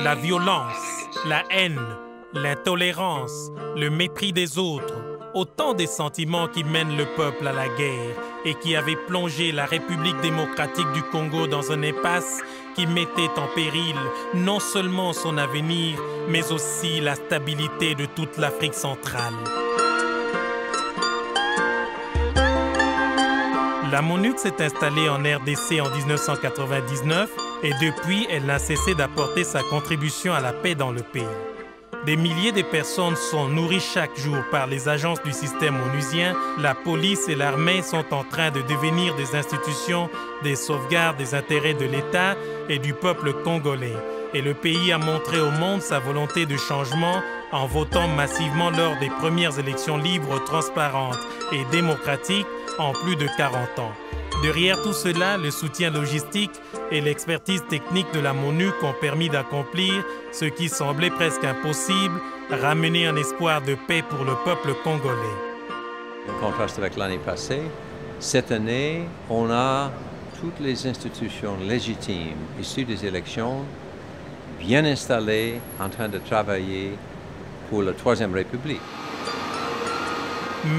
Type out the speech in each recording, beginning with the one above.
La violence, la haine, l'intolérance, le mépris des autres, autant des sentiments qui mènent le peuple à la guerre et qui avaient plongé la République démocratique du Congo dans une impasse qui mettait en péril non seulement son avenir, mais aussi la stabilité de toute l'Afrique centrale. La MONUC s'est installée en RDC en 1999 et depuis, elle n'a cessé d'apporter sa contribution à la paix dans le pays. Des milliers de personnes sont nourries chaque jour par les agences du système onusien. La police et l'armée sont en train de devenir des institutions des sauvegardes des intérêts de l'État et du peuple congolais. Et le pays a montré au monde sa volonté de changement en votant massivement lors des premières élections libres, transparentes et démocratiques en plus de 40 ans. Derrière tout cela, le soutien logistique et l'expertise technique de la MONUC ont permis d'accomplir ce qui semblait presque impossible, ramener un espoir de paix pour le peuple congolais. En contraste avec l'année passée, cette année, on a toutes les institutions légitimes issues des élections bien installées, en train de travailler pour la Troisième République.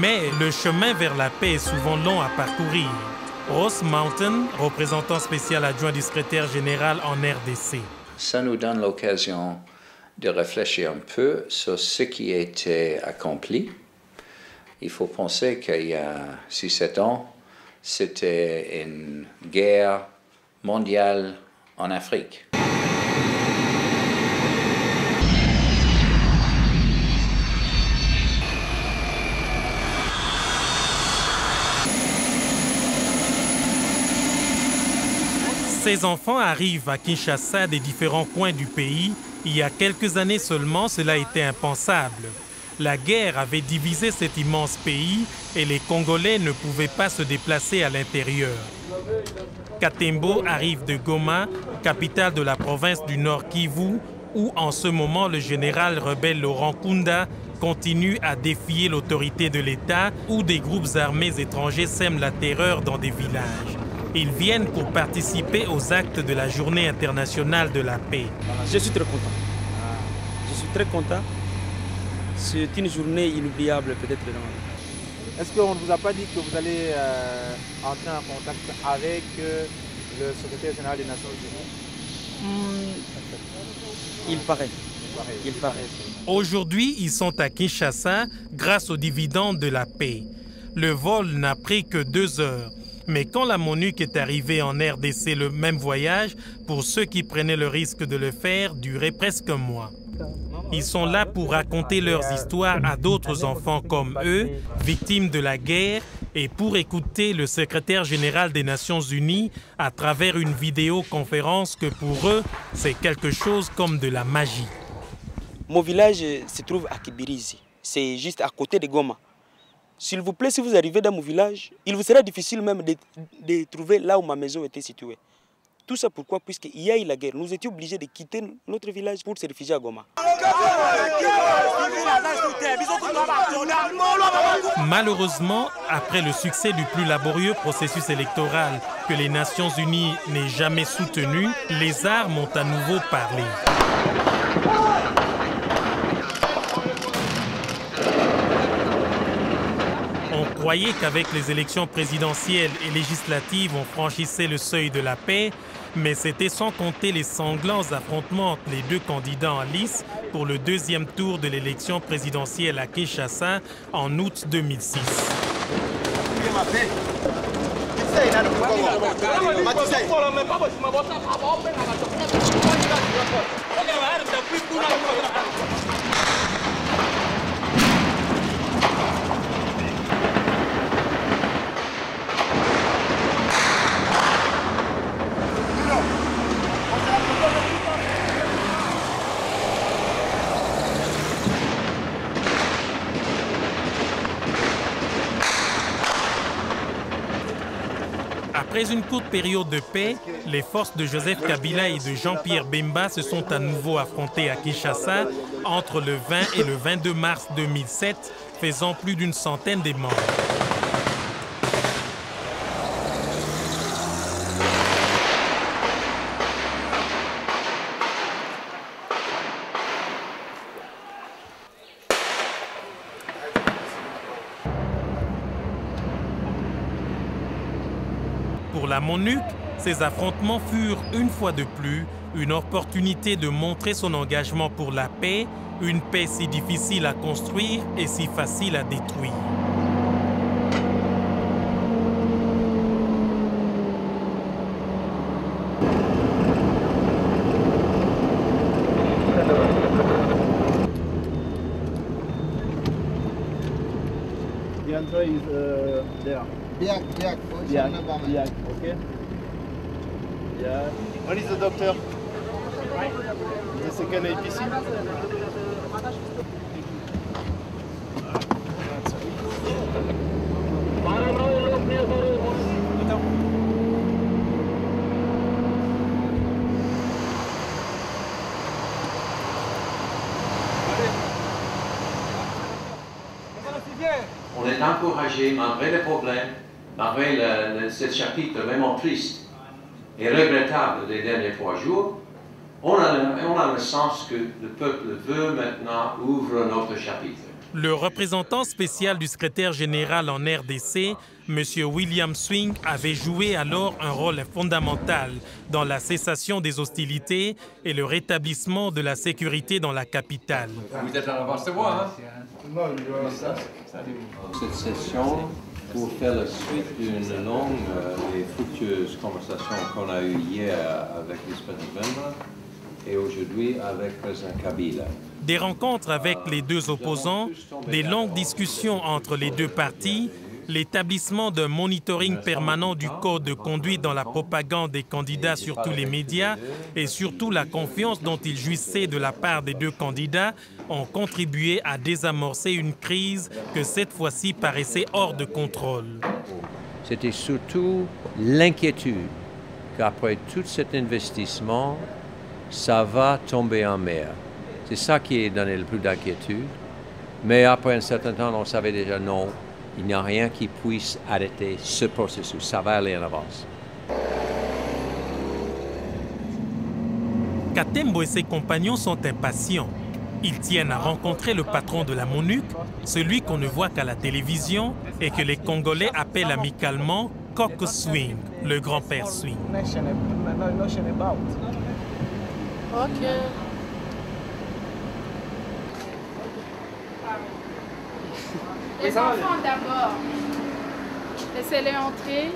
Mais le chemin vers la paix est souvent long à parcourir. Ross Mountain, représentant spécial adjoint du secrétaire général en RDC. Ça nous donne l'occasion de réfléchir un peu sur ce qui a été accompli. Il faut penser qu'il y a 6-7 ans, c'était une guerre mondiale en Afrique. Ces enfants arrivent à Kinshasa des différents coins du pays. Il y a quelques années seulement, cela était impensable. La guerre avait divisé cet immense pays et les Congolais ne pouvaient pas se déplacer à l'intérieur. Katembo arrive de Goma, capitale de la province du Nord Kivu, où en ce moment le général rebelle Laurent Kunda continue à défier l'autorité de l'État, où des groupes armés étrangers sèment la terreur dans des villages. Ils viennent pour participer aux actes de la Journée internationale de la paix. Je suis très content. Je suis très content. C'est une journée inoubliable peut-être dans ma vie. Est-ce qu'on ne vous a pas dit que vous allez entrer en contact avec le secrétaire général des Nations Unies? Il paraît. Aujourd'hui, ils sont à Kinshasa grâce aux dividendes de la paix. Le vol n'a pris que 2 heures. Mais quand la MONUC est arrivée en RDC, le même voyage, pour ceux qui prenaient le risque de le faire, durait presque un mois. Ils sont là pour raconter leurs histoires à d'autres enfants comme eux, victimes de la guerre, et pour écouter le secrétaire général des Nations Unies à travers une vidéoconférence que pour eux, c'est quelque chose comme de la magie. Mon village se trouve à Kibirizi. C'est juste à côté de Goma. S'il vous plaît, si vous arrivez dans mon village, il vous sera difficile même de trouver là où ma maison était située. Tout ça pourquoi? Puisqu'il y a eu la guerre. Nous étions obligés de quitter notre village pour se réfugier à Goma. Malheureusement, après le succès du plus laborieux processus électoral que les Nations Unies n'aient jamais soutenu, les armes ont à nouveau parlé. On croyait qu'avec les élections présidentielles et législatives, on franchissait le seuil de la paix, mais c'était sans compter les sanglants affrontements entre les deux candidats en lice pour le 2e tour de l'élection présidentielle à Kinshasa en août 2006. Après une courte période de paix, les forces de Joseph Kabila et de Jean-Pierre Bemba se sont à nouveau affrontées à Kinshasa entre le 20 et le 22 mars 2007, faisant plus d'une centaine de morts. Pour la MONUC, ces affrontements furent, une fois de plus, une opportunité de montrer son engagement pour la paix, une paix si difficile à construire et si facile à détruire. The answer is there. Biak, Biak, okay? Yeah. When is the doctor? The second APC? On est encouragé, malgré les problèmes, malgré ce chapitre vraiment triste et regrettable des derniers 3 jours, on a le sens que le peuple veut maintenant ouvrir un autre chapitre. Le représentant spécial du secrétaire général en RDC, M. William Swing, avait joué alors un rôle fondamental dans la cessation des hostilités et le rétablissement de la sécurité dans la capitale. Vous êtes en avance de moi, hein? Cette session, pour faire la suite d'une longue et fructueuse conversation qu'on a eue hier avec l'ex-président Bemba et aujourd'hui avec le président Kabila. Des rencontres avec les deux opposants, des longues discussions entre les deux partis, l'établissement d'un monitoring permanent du code de conduite dans la propagande des candidats sur tous les médias et surtout la confiance dont ils jouissaient de la part des deux candidats ont contribué à désamorcer une crise que cette fois-ci paraissait hors de contrôle. C'était surtout l'inquiétude qu'après tout cet investissement, ça va tomber en mer. C'est ça qui a donné le plus d'inquiétude. Mais après un certain temps, on savait déjà non, il n'y a rien qui puisse arrêter ce processus. Ça va aller en avance. Katembo et ses compagnons sont impatients. Ils tiennent à rencontrer le patron de la MONUC, celui qu'on ne voit qu'à la télévision et que les Congolais appellent amicalement Coq Swing, le grand-père Swing. Ok. Les enfants d'abord. Laissez-les entrer.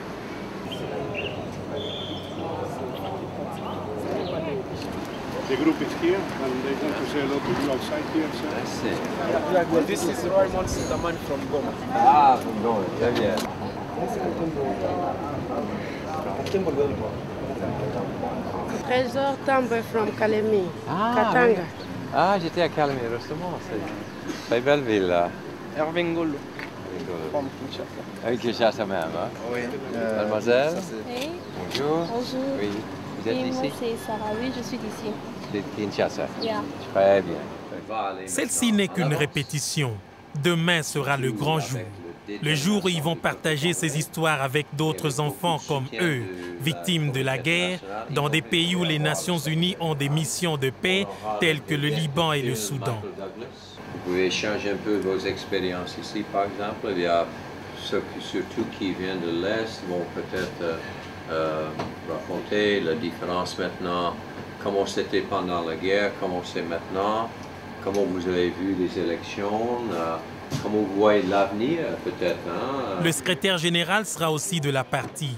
The group is here and they're going to say hello to you outside here. So. This is Raymond Sintaman from Goma. Ah, bon, très bien. Trésor Tambe from Kalemi. Katanga. Ah, j'étais à Kalemi, justement. C'est une belle ville, là. Erving Golo. From Kinshasa. Oui, Kinshasa même, hein? Oui. Mademoiselle, Oui, bonjour. bonjour. Oui, vous êtes Et moi, ici? c'est Sarah. Oui, je suis d'ici. De Kinshasa. Yeah. Très bien. Celle-ci n'est qu'une répétition. Demain sera le grand jour. Le jour où ils vont partager ces histoires avec d'autres enfants comme eux, victimes de la guerre, dans des pays où les Nations Unies ont des missions de paix, telles que le Liban et le Soudan. Vous pouvez échanger un peu vos expériences ici, par exemple. Il y a ceux surtout qui viennent de l'Est vont peut-être raconter la différence maintenant, comment c'était pendant la guerre, comment c'est maintenant, comment vous avez vu les élections, comment vous voyez l'avenir peut-être. Hein? Le secrétaire général sera aussi de la partie.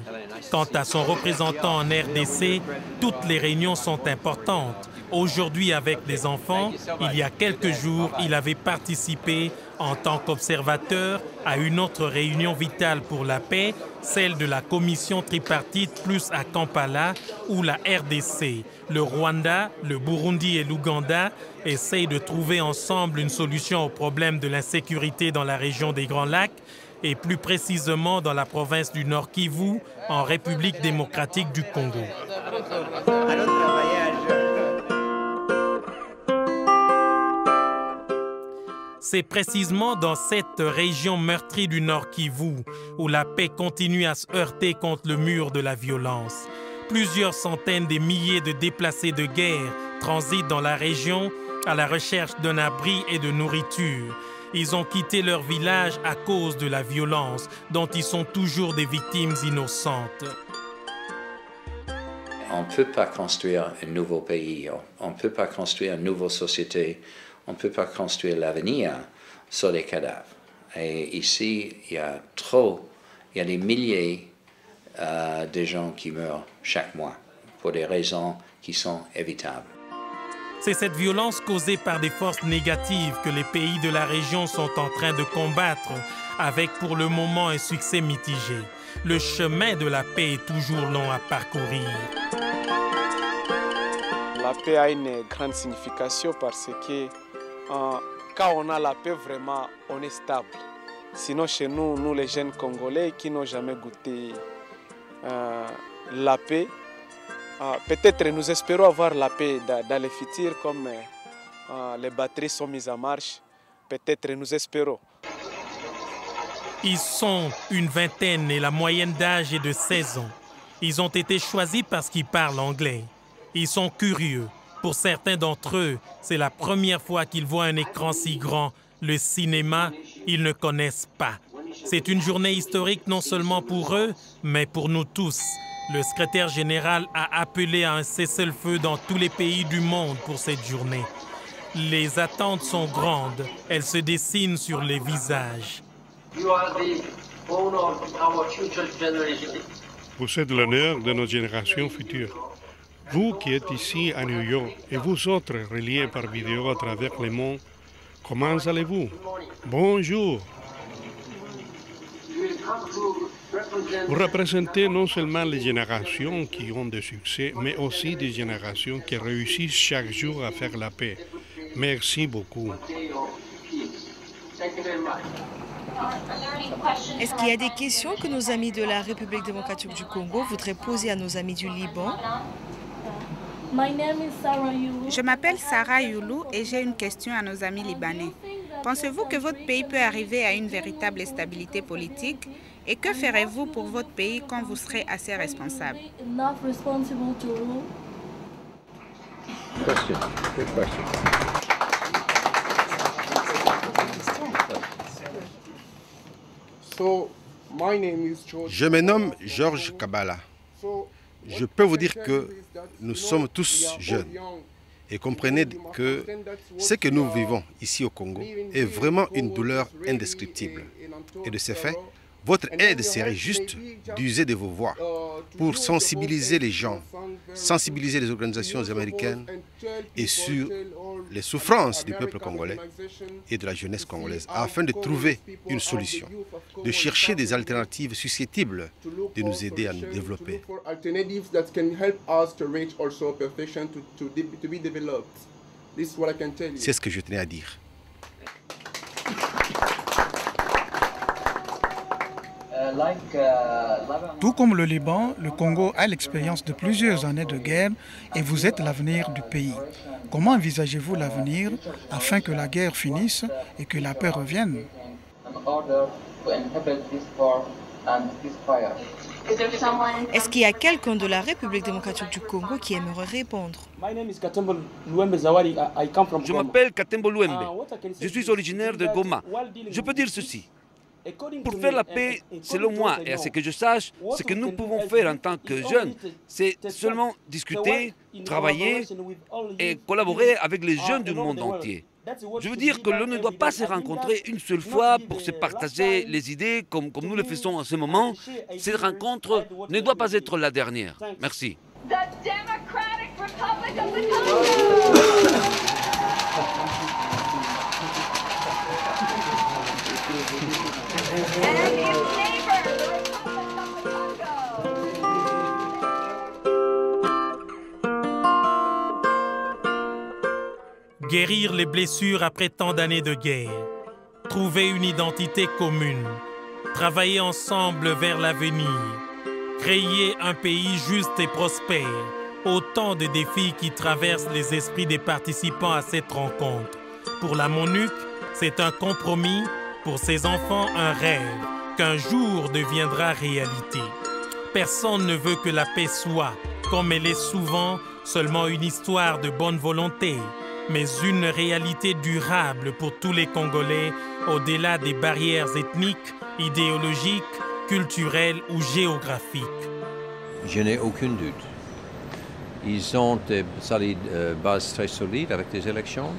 Quant à son représentant en RDC, toutes les réunions sont importantes. Aujourd'hui, avec les enfants, il y a quelques jours, il avait participé en tant qu'observateur à une autre réunion vitale pour la paix, celle de la commission tripartite plus à Kampala, où la RDC, le Rwanda, le Burundi et l'Ouganda essayent de trouver ensemble une solution au problème de l'insécurité dans la région des Grands Lacs et plus précisément dans la province du Nord Kivu, en République démocratique du Congo. C'est précisément dans cette région meurtrie du Nord Kivu où la paix continue à se heurter contre le mur de la violence. Plusieurs centaines de milliers de déplacés de guerre transitent dans la région à la recherche d'un abri et de nourriture. Ils ont quitté leur village à cause de la violence dont ils sont toujours des victimes innocentes. On ne peut pas construire un nouveau pays, on ne peut pas construire une nouvelle société, on ne peut pas construire l'avenir sur des cadavres. Et ici, il y a des milliers de gens qui meurent chaque mois pour des raisons qui sont évitables. C'est cette violence causée par des forces négatives que les pays de la région sont en train de combattre, avec pour le moment un succès mitigé. Le chemin de la paix est toujours long à parcourir. La paix a une grande signification parce que quand on a la paix, vraiment, on est stable. Sinon, chez nous, nous les jeunes Congolais qui n'ont jamais goûté la paix, peut-être nous espérons avoir la paix dans le futur, comme les batteries sont mises en marche. Peut-être nous espérons. Ils sont une vingtaine et la moyenne d'âge est de 16 ans. Ils ont été choisis parce qu'ils parlent anglais. Ils sont curieux. Pour certains d'entre eux, c'est la première fois qu'ils voient un écran si grand. Le cinéma, ils ne connaissent pas. C'est une journée historique non seulement pour eux, mais pour nous tous. Le secrétaire général a appelé à un cessez-le-feu dans tous les pays du monde pour cette journée. Les attentes sont grandes. Elles se dessinent sur les visages. Vous êtes l'honneur de nos générations futures. Vous qui êtes ici à New York et vous autres reliés par vidéo à travers le monde, comment allez-vous? Bonjour. Vous représentez non seulement les générations qui ont des succès, mais aussi des générations qui réussissent chaque jour à faire la paix. Merci beaucoup. Est-ce qu'il y a des questions que nos amis de la République démocratique du Congo voudraient poser à nos amis du Liban? Je m'appelle Sarah Youlou et j'ai une question à nos amis libanais. Pensez-vous que votre pays peut arriver à une véritable stabilité politique? Et que ferez-vous pour votre pays quand vous serez assez responsable? Je me nomme Georges Kabala. Je peux vous dire que nous sommes tous jeunes et comprenez que ce que nous vivons ici au Congo est vraiment une douleur indescriptible. Et de ce fait, votre aide serait juste d'user de vos voix pour sensibiliser les gens, sensibiliser les organisations américaines et sur les souffrances du peuple congolais et de la jeunesse congolaise afin de trouver une solution, de chercher des alternatives susceptibles de nous aider à nous développer. C'est ce que je tenais à dire. Tout comme le Liban, le Congo a l'expérience de plusieurs années de guerre et vous êtes l'avenir du pays. Comment envisagez-vous l'avenir afin que la guerre finisse et que la paix revienne? Est-ce qu'il y a quelqu'un de la République démocratique du Congo qui aimerait répondre? Je m'appelle Katembo Luembe. Je suis originaire de Goma. Je peux dire ceci. Pour faire la paix, selon moi, et à ce que je sache, ce que nous pouvons faire en tant que jeunes, c'est seulement discuter, travailler et collaborer avec les jeunes du monde entier. Je veux dire que l'on ne doit pas se rencontrer une seule fois pour se partager les idées comme nous le faisons en ce moment. Cette rencontre ne doit pas être la dernière. Merci. Guérir les blessures après tant d'années de guerre, trouver une identité commune, travailler ensemble vers l'avenir, créer un pays juste et prospère, autant de défis qui traversent les esprits des participants à cette rencontre. Pour la MONUC, c'est un compromis, pour ses enfants un rêve, qu'un jour deviendra réalité. Personne ne veut que la paix soit, comme elle est souvent, seulement une histoire de bonne volonté, mais une réalité durable pour tous les Congolais, au-delà des barrières ethniques, idéologiques, culturelles ou géographiques. Je n'ai aucun doute. Ils ont des bases très solides avec des élections.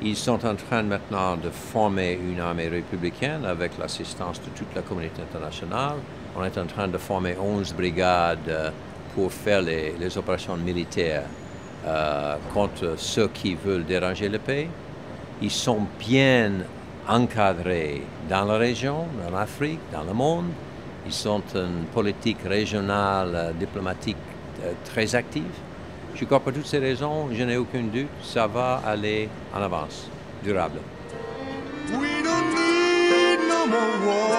Ils sont en train maintenant de former une armée républicaine avec l'assistance de toute la communauté internationale. On est en train de former 11 brigades pour faire les opérations militaires contre ceux qui veulent déranger le pays. Ils sont bien encadrés dans la région, dans l'Afrique, dans le monde. Ils ont une politique régionale, diplomatique très active. Je crois que pour toutes ces raisons, je n'ai aucun doute, ça va aller en avance, durable. We don't need no more war.